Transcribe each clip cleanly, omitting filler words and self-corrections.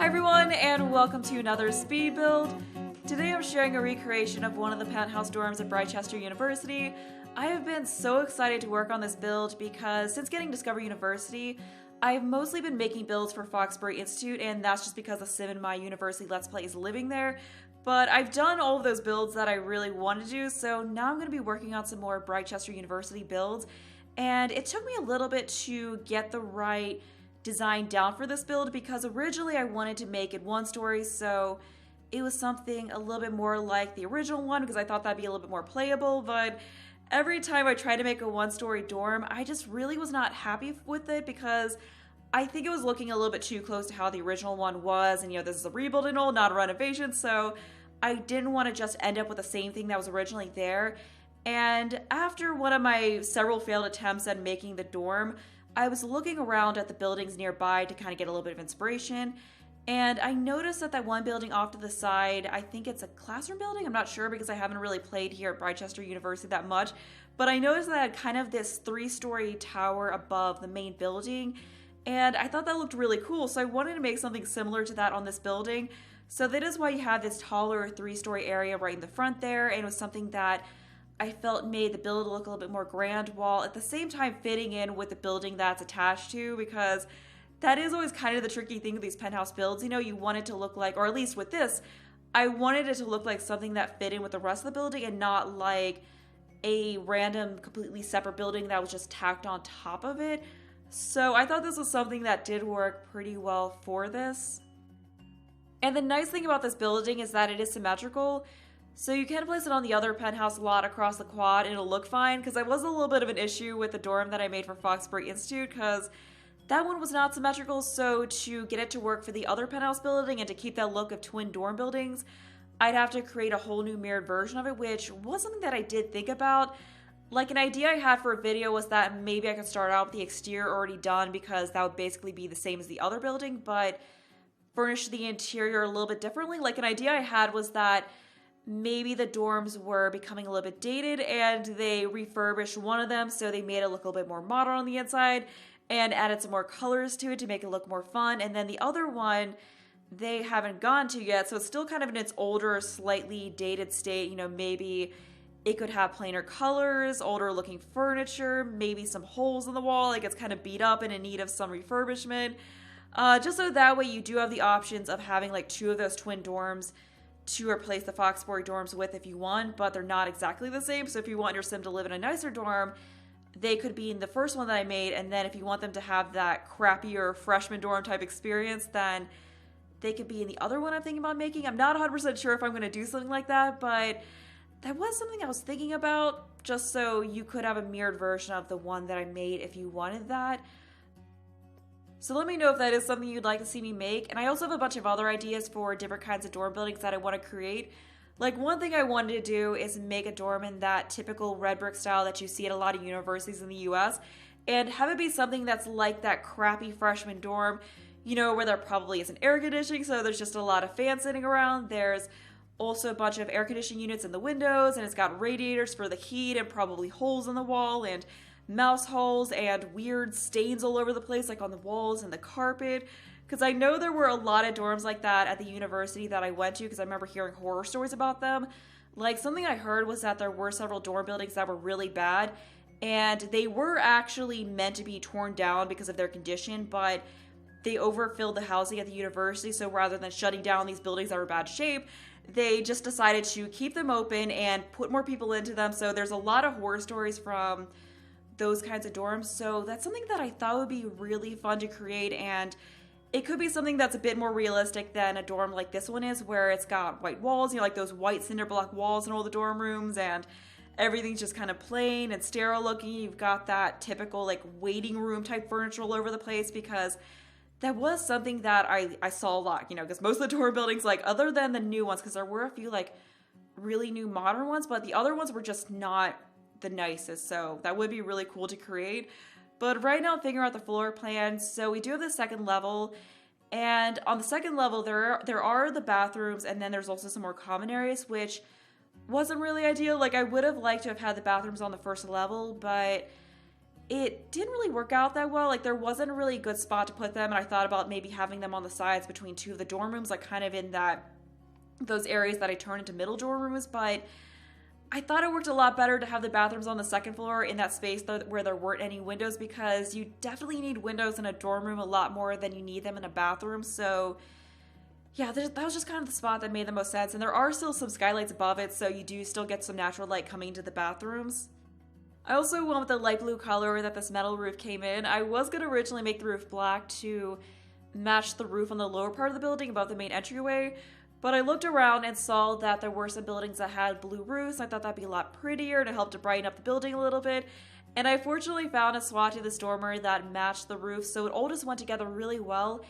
Hi everyone, and welcome to another speed build. Today I'm sharing a recreation of one of the penthouse dorms at Britechester University. I have been so excited to work on this build because since getting Discover University, I've mostly been making builds for Foxbury Institute, and that's just because the sim in my university Let's Play is living there. But I've done all of those builds that I really wanted to do, so now I'm going to be working on some more Britechester University builds. And it took me a little bit to get the right design down for this build because originally I wanted to make it one story, so it was something a little bit more like the original one because I thought that'd be a little bit more playable. But every time I tried to make a one-story dorm, I just really was not happy with it because I think it was looking a little bit too close to how the original one was, and this is a rebuild and all, not a renovation, so I didn't want to just end up with the same thing that was originally there. And after one of my several failed attempts at making the dorm, I was looking around at the buildings nearby to kind of get a little bit of inspiration, and I noticed that one building off to the side, I think it's a classroom building, I'm not sure because I haven't really played here at Britechester University that much, but I noticed that it had kind of this three-story tower above the main building, and I thought that looked really cool, so I wanted to make something similar to that on this building. So that is why you have this taller three-story area right in the front there, and it was something that I felt made the build look a little bit more grand while at the same time fitting in with the building that's attached to, because that is always kind of the tricky thing with these penthouse builds. You want it to look like, or at least with this, I wanted it to look like something that fit in with the rest of the building and not like a random, completely separate building that was just tacked on top of it. So I thought this was something that did work pretty well for this. And the nice thing about this building is that it is symmetrical. So you can place it on the other penthouse lot across the quad and it'll look fine, because I was a little bit of an issue with the dorm that I made for Foxbury Institute because that one was not symmetrical. So to get it to work for the other penthouse building and to keep that look of twin dorm buildings, I'd have to create a whole new mirrored version of it, which was something that I did think about. Like, an idea I had for a video was that maybe I could start out with the exterior already done because that would basically be the same as the other building, but furnish the interior a little bit differently. Like, an idea I had was that maybe the dorms were becoming a little bit dated and they refurbished one of them, so they made it look a little bit more modern on the inside and added some more colors to it to make it look more fun. And then the other one they haven't gone to yet, so it's still kind of in its older, slightly dated state. Maybe it could have plainer colors, older looking furniture, maybe some holes in the wall, like it's kind of beat up and in need of some refurbishment. Just so that way you do have the options of having like two of those twin dorms to replace the Foxbury dorms with if you want, but they're not exactly the same. So if you want your sim to live in a nicer dorm, they could be in the first one that I made, and then if you want them to have that crappier freshman dorm type experience, then they could be in the other one I'm thinking about making. I'm not 100% sure if I'm going to do something like that, but that was something I was thinking about, just so you could have a mirrored version of the one that I made if you wanted that. So let me know if that is something you'd like to see me make. And I also have a bunch of other ideas for different kinds of dorm buildings that I want to create. Like, one thing I wanted to do is make a dorm in that typical red brick style that you see at a lot of universities in the US, and have it be something that's like that crappy freshman dorm, where there probably isn't air conditioning, so there's just a lot of fans sitting around. There's also a bunch of air conditioning units in the windows, and it's got radiators for the heat and probably holes in the wall and mouse holes and weird stains all over the place, like on the walls and the carpet. Because I know there were a lot of dorms like that at the university that I went to, because I remember hearing horror stories about them. Like, something I heard was that there were several dorm buildings that were really bad, and they were actually meant to be torn down because of their condition, but they overfilled the housing at the university, so rather than shutting down these buildings that were in bad shape, they just decided to keep them open and put more people into them. So there's a lot of horror stories from those kinds of dorms, so that's something that I thought would be really fun to create, and it could be something that's a bit more realistic than a dorm like this one is, where it's got white walls, like those white cinder block walls in all the dorm rooms, and everything's just kind of plain and sterile looking. You've got that typical like waiting room type furniture all over the place, because that was something that I saw a lot, because most of the dorm buildings, like, other than the new ones, because there were a few like really new modern ones, but the other ones were just not the nicest, so that would be really cool to create. But right now I'm figuring out the floor plan. So we do have the second level, and on the second level there are the bathrooms, and then there's also some more common areas, which wasn't really ideal. Like, I would have liked to have had the bathrooms on the first level, but it didn't really work out that well. Like there wasn't a really good spot to put them, and I thought about maybe having them on the sides between two of the dorm rooms, like kind of in those areas that I turned into middle dorm rooms, but I thought it worked a lot better to have the bathrooms on the second floor in that space where there weren't any windows, because you definitely need windows in a dorm room a lot more than you need them in a bathroom. So yeah, that was just kind of the spot that made the most sense. And there are still some skylights above it, so you do still get some natural light coming into the bathrooms. I also went with the light blue color that this metal roof came in. I was going to originally make the roof black to match the roof on the lower part of the building above the main entryway, but I looked around and saw that there were some buildings that had blue roofs. I thought that'd be a lot prettier to help to brighten up the building a little bit. And I fortunately found a swatch of this dormer that matched the roof, so it all just went together really well.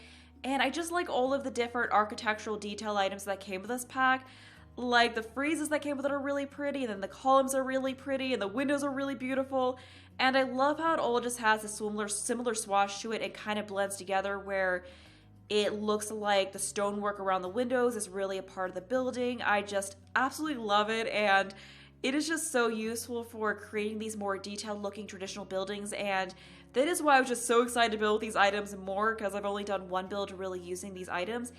And I just like all of the different architectural detail items that came with this pack. Like the friezes that came with it are really pretty, and then the columns are really pretty, and the windows are really beautiful. And I love how it all just has a similar swatch to it. It kind of blends together where it looks like the stonework around the windows is really a part of the building. I just absolutely love it, and it is just so useful for creating these more detailed looking traditional buildings. And that is why I was just so excited to build these items more, because I've only done one build really using these items.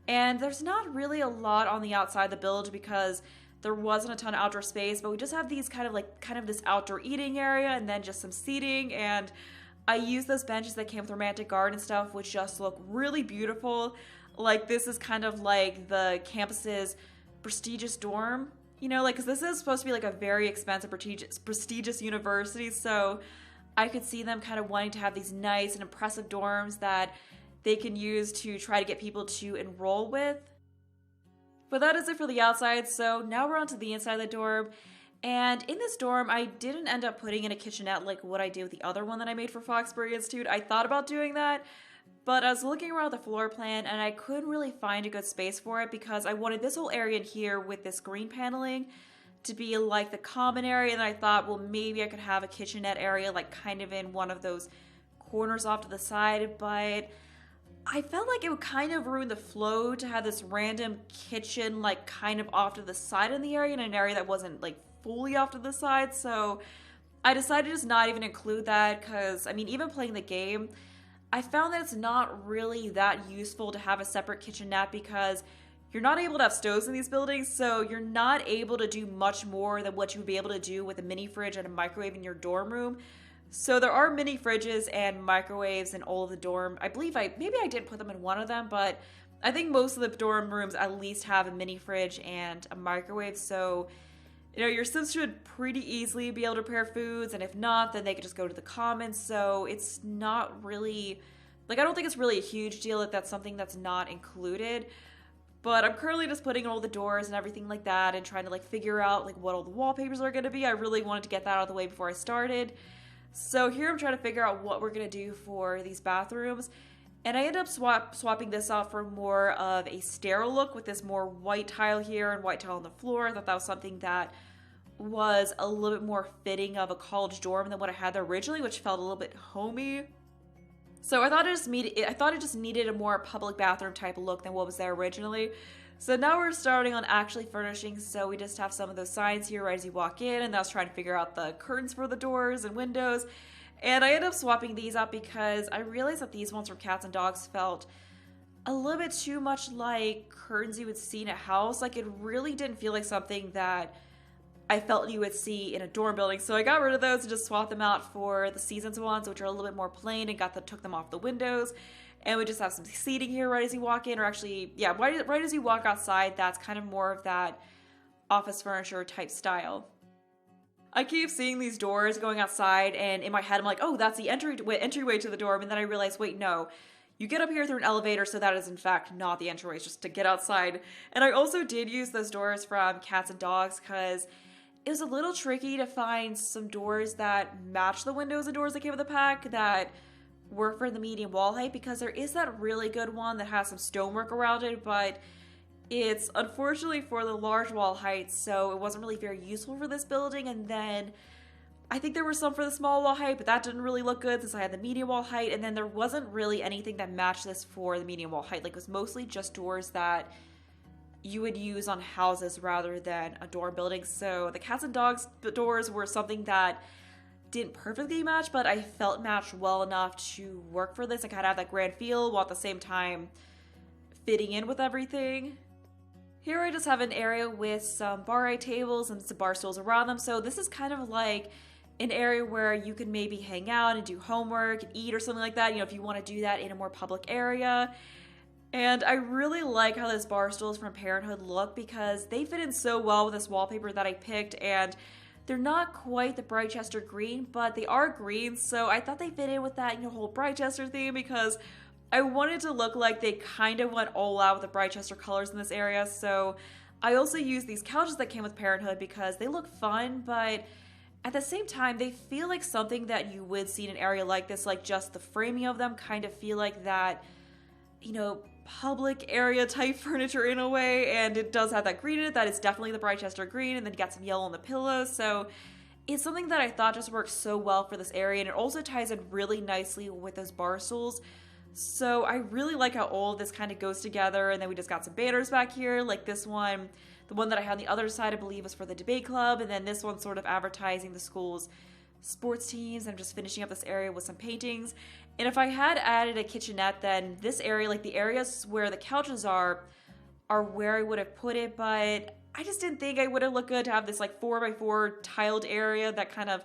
And there's not really a lot on the outside of the build because there wasn't a ton of outdoor space, but we just have these kind of this outdoor eating area and then just some seating. And I used those benches that came with romantic garden stuff, which just look really beautiful. Like this is kind of like the campus's prestigious dorm, you know, like, because this is supposed to be like a very expensive, prestigious university. So I could see them kind of wanting to have these nice and impressive dorms that they can use to try to get people to enroll with. But that is it for the outside, so now we're on to the inside of the dorm. And in this dorm, I didn't end up putting in a kitchenette like what I did with the other one that I made for Foxbury Institute. I thought about doing that, but I was looking around the floor plan and I couldn't really find a good space for it because I wanted this whole area in here with this green paneling to be like the common area, and I thought, well, maybe I could have a kitchenette area like kind of in one of those corners off to the side, but I felt like it would kind of ruin the flow to have this random kitchen like kind of off to the side in the area, in an area that wasn't like fully off to the side. So I decided to just not even include that, because I mean, even playing the game, I found that it's not really that useful to have a separate kitchenette because you're not able to have stoves in these buildings, so you're not able to do much more than what you would be able to do with a mini fridge and a microwave in your dorm room. So there are mini fridges and microwaves in all of the dorm. I believe maybe I did put them in one of them, but I think most of the dorm rooms at least have a mini fridge and a microwave. So, you know, your Sims should pretty easily be able to prepare foods, and if not, then they could just go to the commons. So it's not really, like, I don't think it's really a huge deal if that's something that's not included. But I'm currently just putting in all the doors and everything like that and trying to like figure out like what all the wallpapers are going to be. I really wanted to get that out of the way before I started. So here I'm trying to figure out what we're going to do for these bathrooms. And I ended up swapping this out for more of a sterile look with this more white tile here and white tile on the floor. I thought that was something that was a little bit more fitting of a college dorm than what I had there originally, which felt a little bit homey. So I thought it just needed a more public bathroom type look than what was there originally. So now we're starting on actually furnishing, so we just have some of those signs here right as you walk in, and that's trying to figure out the curtains for the doors and windows. And I ended up swapping these out because I realized that these ones from cats and dogs felt a little bit too much like curtains you would see in a house. Like, it really didn't feel like something that I felt you would see in a dorm building. So I got rid of those and just swapped them out for the Seasons ones, which are a little bit more plain, and took them off the windows. And we just have some seating here right as you walk in, or actually, yeah, right as you walk outside, that's kind of more of that office furniture type style. I keep seeing these doors going outside, and in my head I'm like, oh, that's the entryway to the dorm, and then I realize, wait, no. You get up here through an elevator, so that is in fact not the entryway, it's just to get outside. And I also did use those doors from cats and dogs because it was a little tricky to find some doors that match the windows and doors that came with the pack that work for the medium wall height, because there is that really good one that has some stonework around it, but it's unfortunately for the large wall height, so it wasn't really very useful for this building. And then I think there were some for the small wall height, but that didn't really look good since I had the medium wall height. And then there wasn't really anything that matched this for the medium wall height. Like, it was mostly just doors that you would use on houses rather than a dorm building. So the cats and dogs doors were something that didn't perfectly match, but I felt matched well enough to work for this and kind of have that grand feel while at the same time fitting in with everything. Here I just have an area with some bar tables and some bar stools around them, so this is kind of like an area where you can maybe hang out and do homework and eat or something like that, if you want to do that in a more public area. And I really like how those bar stools from Parenthood look because they fit in so well with this wallpaper that I picked, and they're not quite the Britechester green, but they are green, so I thought they fit in with that, whole Britechester theme because I wanted to look like they kind of went all out with the Britechester colors in this area. So I also used these couches that came with Parenthood because they look fun, but at the same time, they feel like something that you would see in an area like this, like just the framing of them kind of feel like that, public area type furniture in a way, and it does have that green in it. That is definitely the Britechester green, and then you got some yellow on the pillows, so it's something that I thought just works so well for this area, and it also ties in really nicely with those bar stools. So I really like how all of this kind of goes together, and then we just got some banners back here, like this one. The one that I had on the other side, I believe, was for the debate club, and then this one's sort of advertising the school's sports teams. I'm just finishing up this area with some paintings. And if I had added a kitchenette, then this area, like the areas where the couches are where I would have put it, but I just didn't think it would have looked good to have this like 4x4 tiled area that kind of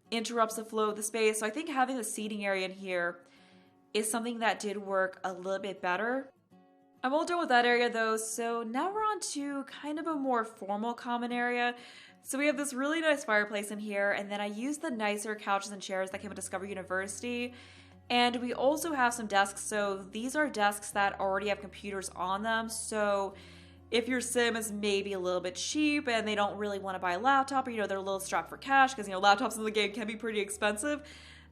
interrupts the flow of the space. So I think having the seating area in here is something that did work a little bit better. I'm all done with that area though, so now we're on to kind of a more formal common area. So we have this really nice fireplace in here, and then I used the nicer couches and chairs that came with Discover University. And we also have some desks, so these are desks that already have computers on them, so if your sim is maybe a little bit cheap and they don't really want to buy a laptop, or they're a little strapped for cash, because laptops in the game can be pretty expensive,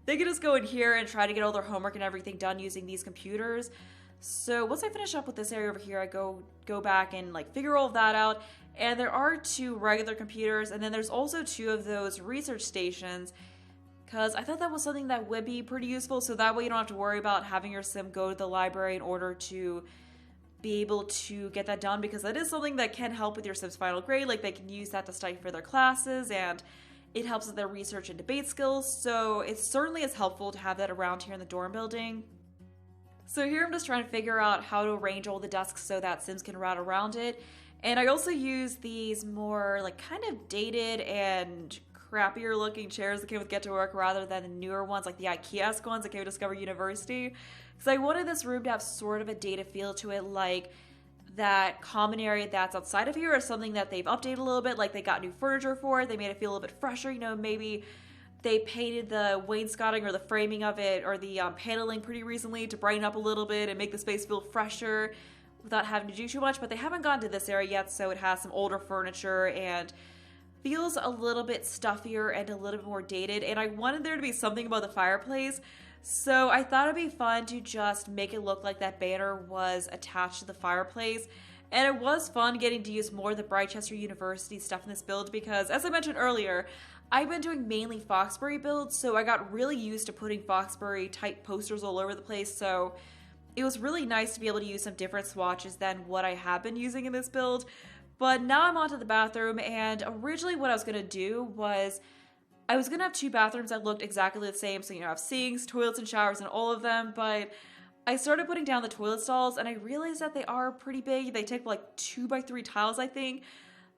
they can just go in here and try to get all their homework and everything done using these computers. So once I finish up with this area over here, I go back and figure all of that out. And there are 2 regular computers, and then there's also 2 of those research stations, because I thought that was something that would be pretty useful, so that way you don't have to worry about having your sim go to the library in order to be able to get that done, because that is something that can help with your sim's final grade. Like, they can use that to study for their classes, and it helps with their research and debate skills, so it certainly is helpful to have that around here in the dorm building. So here I'm just trying to figure out how to arrange all the desks so that sims can route around it. And I also use these more kind of dated and crappier looking chairs that came with Get to Work rather than the newer ones, like the IKEA-esque ones that came with Discover University. Because I wanted this room to have sort of a dated feel to it, like that common area that's outside of here is something that they've updated a little bit, like they got new furniture for it, they made it feel a little bit fresher, maybe they painted the wainscoting or the framing of it or the paneling pretty recently to brighten up a little bit and make the space feel fresher without having to do too much, but they haven't gotten to this area yet, so it has some older furniture and feels a little bit stuffier and a little bit more dated, and I wanted there to be something about the fireplace, so I thought it'd be fun to just make it look like that banner was attached to the fireplace. And it was fun getting to use more of the Britechester University stuff in this build because, as I mentioned earlier, I've been doing mainly Foxbury builds, so I got really used to putting Foxbury type posters all over the place, so it was really nice to be able to use some different swatches than what I have been using in this build. But now I'm onto the bathroom, and originally what I was going to do was I was going to have 2 bathrooms that looked exactly the same, so I have sinks, toilets, and showers in all of them, but I started putting down the toilet stalls, and I realized that they are pretty big. They take 2x3 tiles, I think.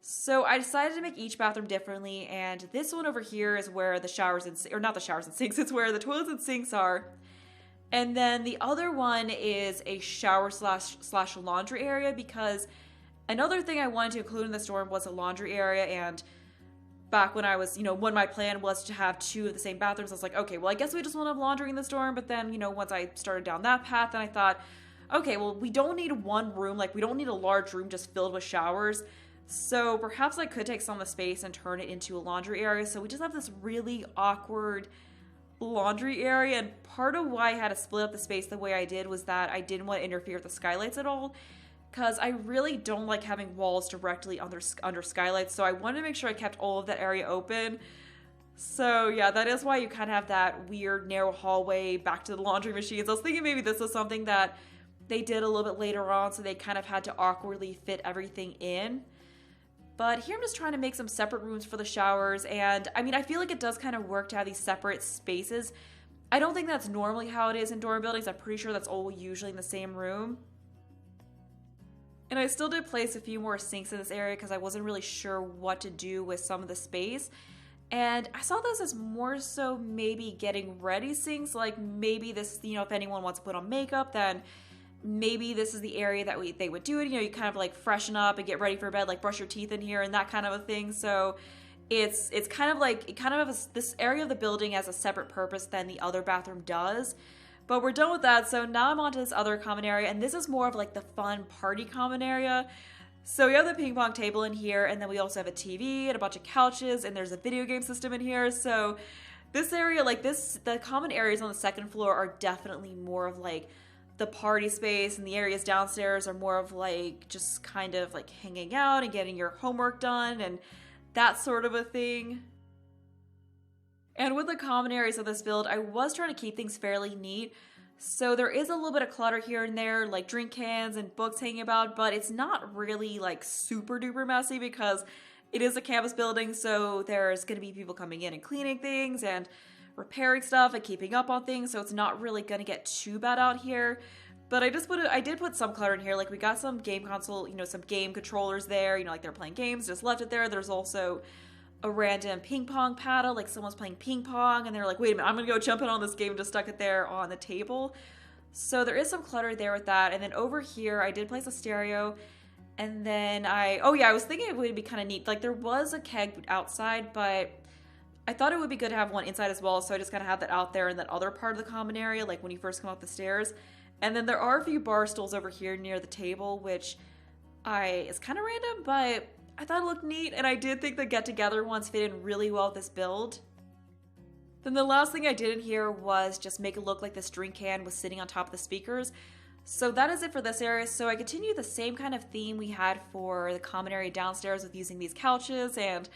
So I decided to make each bathroom differently, and this one over here is where the showers and, or not the showers and sinks, it's where the toilets and sinks are. And then the other one is a shower slash laundry area, because another thing I wanted to include in this dorm was a laundry area, and back when I was, when my plan was to have 2 of the same bathrooms, I was like, okay, well, I guess we just want to have laundry in this dorm, but then, once I started down that path, then I thought, okay, well, we don't need one room, we don't need a large room just filled with showers, so perhaps I could take some of the space and turn it into a laundry area, so we just have this really awkward laundry area, and part of why I had to split up the space the way I did was that I didn't want to interfere with the skylights at all, because I really don't like having walls directly under skylights, so I wanted to make sure I kept all of that area open. So yeah, that is why you kind of have that weird narrow hallway back to the laundry machines. I was thinking maybe this was something that they did a little bit later on, so they kind of had to awkwardly fit everything in. But here I'm just trying to make some separate rooms for the showers, and I mean, I feel like it does kind of work to have these separate spaces. I don't think that's normally how it is in dorm buildings. I'm pretty sure that's all usually in the same room. And I still did place a few more sinks in this area because I wasn't really sure what to do with some of the space. And I saw this as more so maybe getting ready sinks, like maybe this, you know, if anyone wants to put on makeup, then maybe this is the area that they would do it. You know, you kind of like freshen up and get ready for bed, like brush your teeth in here and that kind of a thing. So it's kind of like, it kind of has this area of the building has a separate purpose than the other bathroom does. But we're done with that, so now I'm on to this other common area, and this is more of like the fun party common area. So we have the ping pong table in here, and then we also have a TV and a bunch of couches, and there's a video game system in here. So this area, like this, the common areas on the second floor are definitely more of like the party space, and the areas downstairs are more of like just kind of like hanging out and getting your homework done and that sort of a thing. And with the common areas of this build, I was trying to keep things fairly neat. So there is a little bit of clutter here and there, like drink cans and books hanging about, but it's not really like super duper messy because it is a campus building, so there's going to be people coming in and cleaning things and repairing stuff and keeping up on things, so it's not really going to get too bad out here. But I did put some clutter in here, like we got some game console, you know, some game controllers there, you know, like they're playing games, just left it there. There's also a random ping pong paddle, like someone's playing ping pong and they're like, wait a minute, I'm gonna go jump in on this game and just stuck it there on the table. So there is some clutter there with that. And then over here, I did place a stereo. And then I was thinking it would be kind of neat. Like there was a keg outside, but I thought it would be good to have one inside as well. So I just kind of have that out there in that other part of the common area, like when you first come up the stairs. And then there are a few bar stools over here near the table, which is kind of random, but I thought it looked neat, and I did think the get-together ones fit in really well with this build. Then the last thing I did in here was just make it look like this drink can was sitting on top of the speakers. So that is it for this area. So I continued the same kind of theme we had for the common area downstairs with using these couches and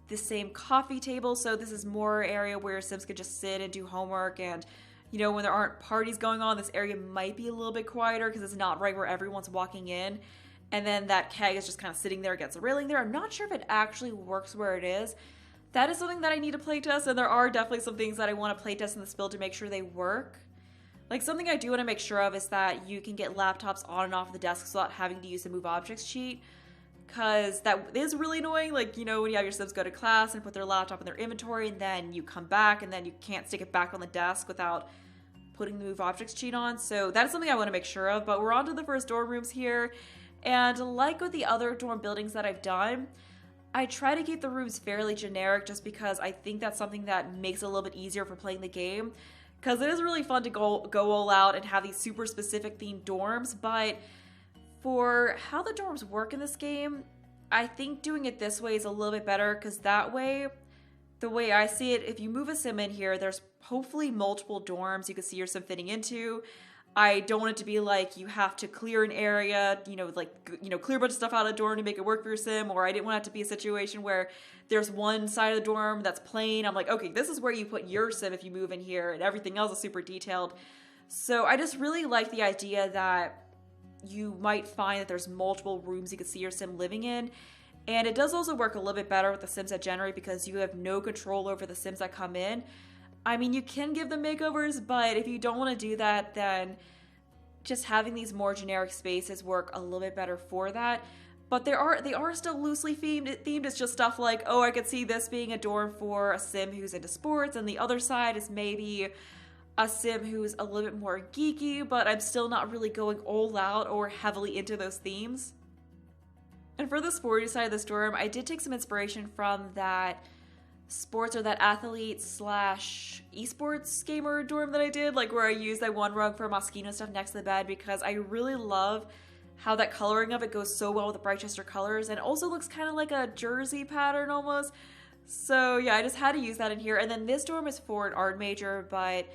the same coffee table. So this is more area where Sims could just sit and do homework, and you know, when there aren't parties going on, this area might be a little bit quieter because it's not right where everyone's walking in. And then that keg is just kind of sitting there against a railing there. I'm not sure if it actually works where it is. That is something that I need to playtest, and there are definitely some things that I want to playtest in this build to make sure they work. Like something I do want to make sure of is that you can get laptops on and off the desks without having to use the move objects cheat. Because that is really annoying, like, you know, when you have your Sims go to class and put their laptop in their inventory, and then you come back and then you can't stick it back on the desk without putting the move objects cheat on. So that is something I want to make sure of. But we're on to the first dorm rooms here. And like with the other dorm buildings that I've done, I try to keep the rooms fairly generic just because I think that's something that makes it a little bit easier for playing the game. Because it is really fun to go all out and have these super specific themed dorms, but for how the dorms work in this game, I think doing it this way is a little bit better because that way, the way I see it, if you move a Sim in here, there's hopefully multiple dorms you can see your Sim fitting into. I don't want it to be like you have to clear an area, you know, like, you know, clear a bunch of stuff out of the dorm to make it work for your Sim, or I didn't want it to be a situation where there's one side of the dorm that's plain. I'm like, okay, this is where you put your Sim if you move in here, and everything else is super detailed. So I just really like the idea that you might find that there's multiple rooms you could see your Sim living in. And it does also work a little bit better with the Sims that generate because you have no control over the Sims that come in. I mean, you can give them makeovers, but if you don't want to do that, then just having these more generic spaces work a little bit better for that. But they are still loosely themed. It's just stuff like, oh, I could see this being a dorm for a Sim who's into sports, and the other side is maybe a Sim who's a little bit more geeky, but I'm still not really going all out or heavily into those themes. And for the sporty side of this dorm, I did take some inspiration from that sports or that athlete slash esports gamer dorm that I did, like where I used that one rug for Moschino stuff next to the bed, because I really love how that coloring of it goes so well with the Britechester colors, and it also looks kind of like a jersey pattern almost. So yeah, I just had to use that in here. And then this dorm is for an art major, but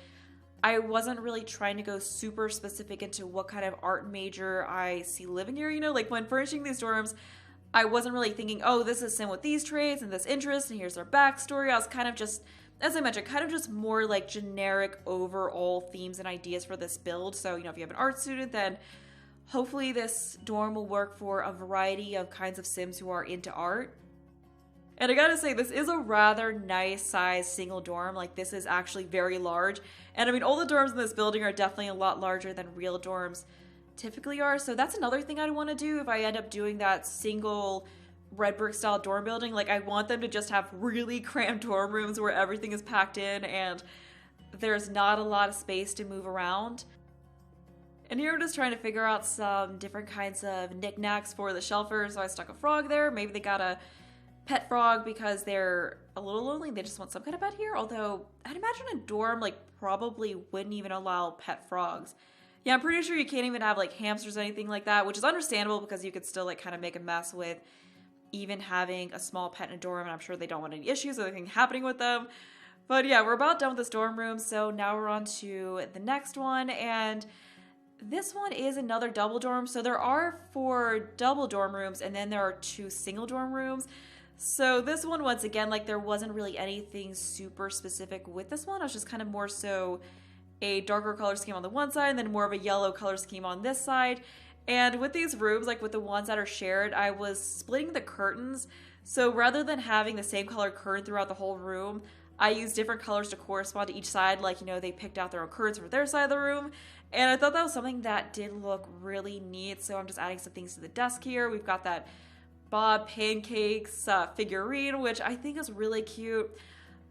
I wasn't really trying to go super specific into what kind of art major I see living here. You know, like when furnishing these dorms, I wasn't really thinking, oh, this is Sim with these traits and this interest, and here's their backstory. I was kind of just, as I mentioned, kind of just more like generic overall themes and ideas for this build. So, you know, if you have an art student, then Hopefully this dorm will work for a variety of kinds of Sims who are into art. And I gotta say, this is a rather nice size single dorm. Like, this is actually very large. And I mean, all the dorms in this building are definitely a lot larger than real dorms typically are. So that's another thing I'd want to do if I end up doing that single red brick style dorm building. Like, I want them to just have really cramped dorm rooms where everything is packed in and there's not a lot of space to move around. And here I'm just trying to figure out some different kinds of knickknacks for the shelfers. So I stuck a frog there. Maybe they got a pet frog because they're a little lonely. They just want some kind of pet here. Although I'd imagine a dorm like probably wouldn't even allow pet frogs. Yeah, I'm pretty sure you can't even have like hamsters or anything like that, which is understandable because you could still like kind of make a mess with even having a small pet in a dorm. And I'm sure they don't want any issues or anything happening with them. But yeah, we're about done with this dorm room. So now we're on to the next one. And this one is another double dorm. So there are 4 double dorm rooms and then there are 2 single dorm rooms. So this one, once again, like there wasn't really anything super specific with this one. It was just kind of more so a darker color scheme on the one side and then more of a yellow color scheme on this side. And with these rooms, like with the ones that are shared, I was splitting the curtains. So rather than having the same color curtain throughout the whole room, I used different colors to correspond to each side. Like, you know, they picked out their own curtains for their side of the room. And I thought that was something that did look really neat. So I'm just adding some things to the desk here. We've got that Bob Pancakes figurine, which I think is really cute.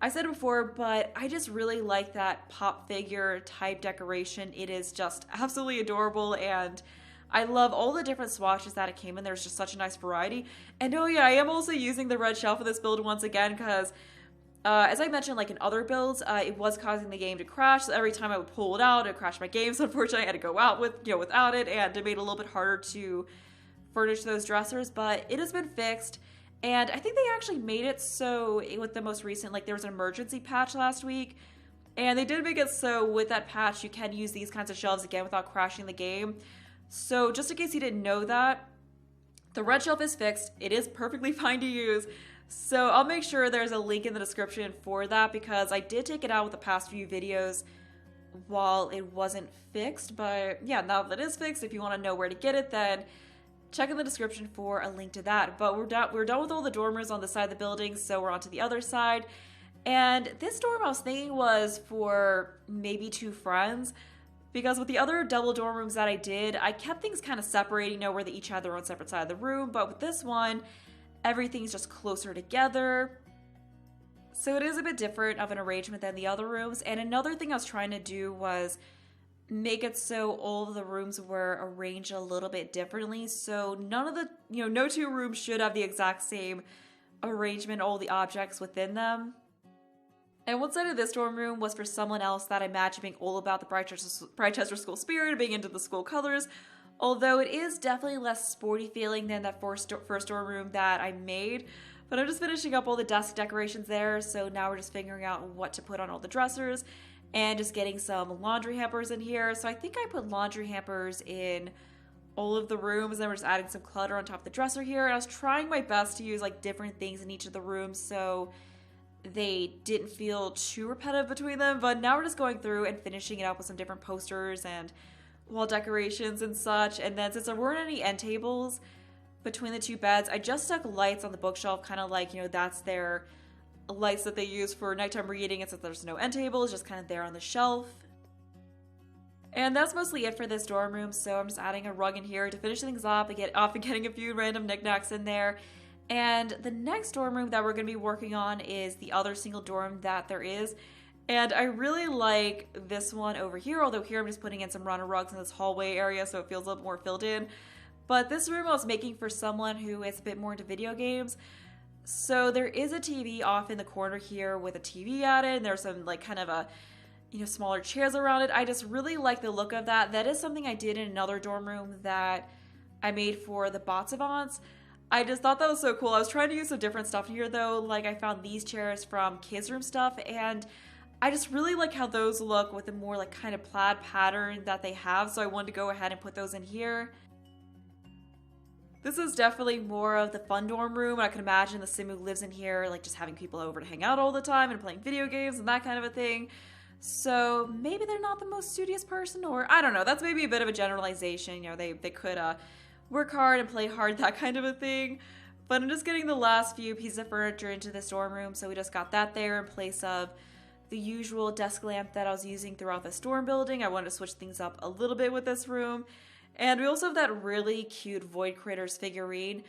I said it before, but I just really like that pop figure type decoration. It is just absolutely adorable, and I love all the different swatches that it came in. There's just such a nice variety. And oh yeah, I am also using the red shelf for this build once again because as I mentioned, like in other builds, it was causing the game to crash. So every time I would pull it out, it would crash my game. So unfortunately, I had to go out without it, and it made it a little bit harder to furnish those dressers. But it has been fixed, and I think they actually made it so with the most recent, like there was an emergency patch last week, and they did make it so with that patch you can use these kinds of shelves again without crashing the game. So just in case you didn't know that, the red shelf is fixed. It is perfectly fine to use. So I'll make sure there's a link in the description for that because I did take it out with the past few videos while it wasn't fixed. But yeah, now that it is fixed, if you want to know where to get it, then check in the description for a link to that. But we're done with all the dorm rooms on the side of the building, so we're on to the other side. And this dorm I was thinking was for maybe 2 friends, because with the other double dorm rooms that I did, I kept things kind of separating, where they each had their own separate side of the room. But with this one, everything's just closer together. So it is a bit different of an arrangement than the other rooms. And another thing I was trying to do was make it so all of the rooms were arranged a little bit differently. So none of the, no 2 rooms should have the exact same arrangement, all the objects within them. And one side of this dorm room was for someone else that I imagine being all about the Britechester school spirit, being into the school colors. Although it is definitely less sporty feeling than that first dorm room that I made. But I'm just finishing up all the desk decorations there, so now we're just figuring out what to put on all the dressers and just getting some laundry hampers in here. So I think I put laundry hampers in all of the rooms, and then we're just adding some clutter on top of the dresser here. And I was trying my best to use like different things in each of the rooms so they didn't feel too repetitive between them. But now we're just going through and finishing it up with some different posters and wall decorations and such. And then since there weren't any end tables between the 2 beds, I just stuck lights on the bookshelf, kind of like, that's their lights that they use for nighttime reading. And since there's no end table, it's just kind of there on the shelf. And that's mostly it for this dorm room. So I'm just adding a rug in here to finish things up and getting a few random knickknacks in there. And the next dorm room that we're going to be working on is the other single dorm that there is. And I really like this one over here, although here I'm just putting in some runner rugs in this hallway area so it feels a little more filled in. But this room I was making for someone who is a bit more into video games. So there is a TV off in the corner here with a TV added, and there's some like kind of a, smaller chairs around it. I just really like the look of that. That is something I did in another dorm room that I made for the Botsavants. I just thought that was so cool. I was trying to use some different stuff here though. Like I found these chairs from Kids Room Stuff, and I just really like how those look with the more like kind of plaid pattern that they have. So I wanted to go ahead and put those in here. This is definitely more of the fun dorm room. I can imagine the sim who lives in here like just having people over to hang out all the time and playing video games and that kind of a thing. So maybe they're not the most studious person, or I don't know. That's maybe a bit of a generalization. You know, they could work hard and play hard, that kind of a thing. But I'm just getting the last few pieces of furniture into this dorm room, so we just got that there in place of the usual desk lamp that I was using throughout this dorm building. I wanted to switch things up a little bit with this room. And we also have that really cute Void Critters figurine.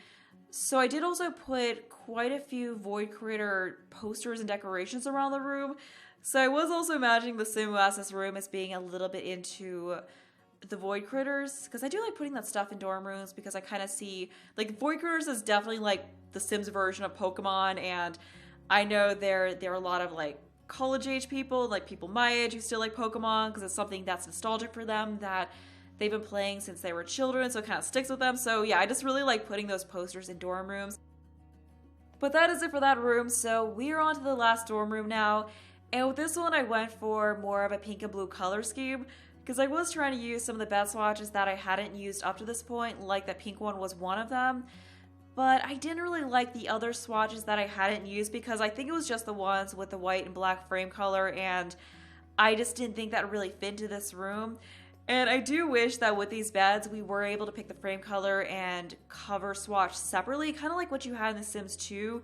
So I did also put quite a few Void Critter posters and decorations around the room. So I was also imagining the sim who has this room as being a little bit into the Void Critters, because I do like putting that stuff in dorm rooms because I kind of see, like, Void Critters is definitely like the Sims version of Pokemon, and I know there are a lot of like college age people, like people my age, who still like Pokemon because it's something that's nostalgic for them, that they've been playing since they were children, so it kind of sticks with them. So yeah, I just really like putting those posters in dorm rooms. But that is it for that room, so we are on to the last dorm room now. And with this one, I went for more of a pink and blue color scheme because I was trying to use some of the bed swatches that I hadn't used up to this point, like that pink one was one of them. But I didn't really like the other swatches that I hadn't used because I think it was just the ones with the white and black frame color, and I just didn't think that really fit into this room. And I do wish that with these beds, we were able to pick the frame color and cover swatch separately, kind of like what you had in The Sims 2.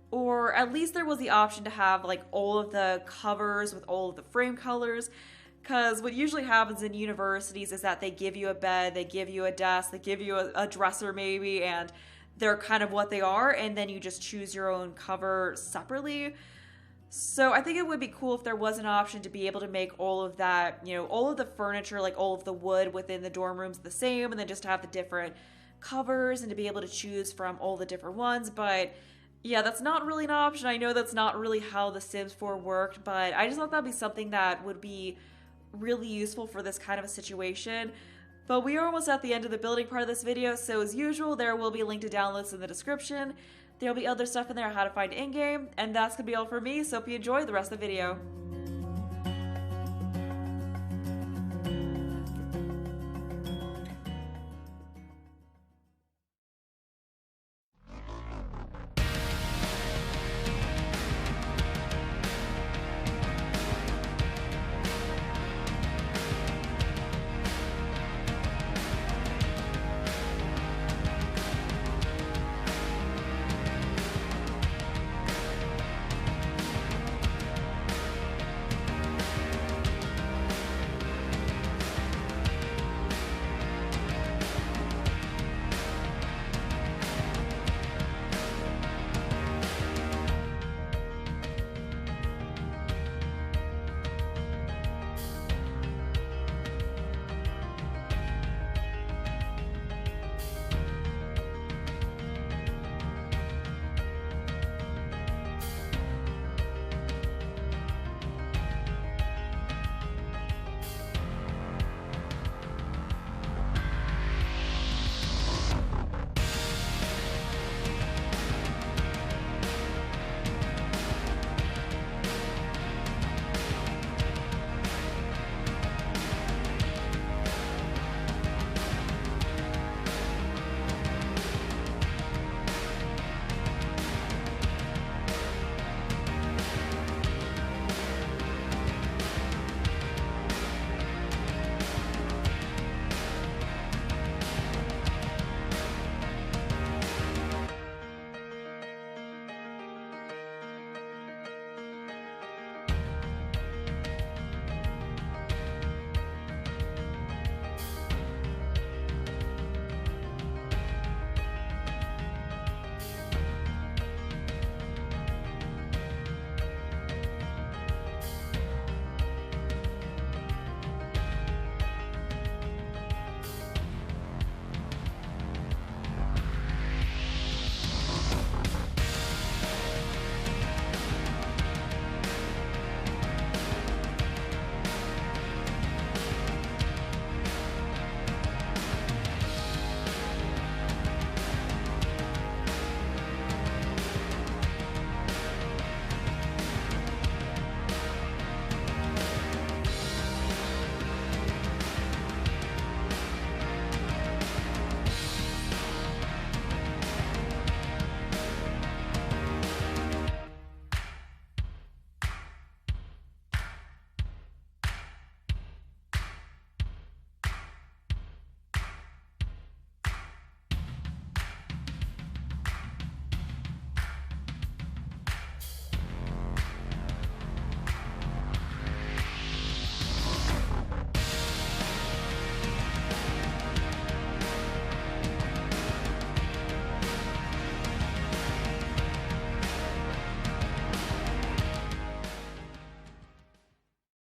Or at least there was the option to have like all of the covers with all of the frame colors. Because what usually happens in universities is that they give you a bed, they give you a desk, they give you a dresser maybe, and they're kind of what they are, and then you just choose your own cover separately. So I think it would be cool if there was an option to be able to make all of that, you know, all of the furniture, like all of the wood within the dorm rooms the same, and then just have the different covers and to be able to choose from all the different ones. But yeah, that's not really an option. I know that's not really how The Sims 4 worked, but I just thought that'd be something that would be really useful for this kind of a situation. But we are almost at the end of the building part of this video, so as usual, there will be a link to downloads in the description. There'll be other stuff in there, how to find in-game, and that's gonna be all for me, so hope you enjoy the rest of the video.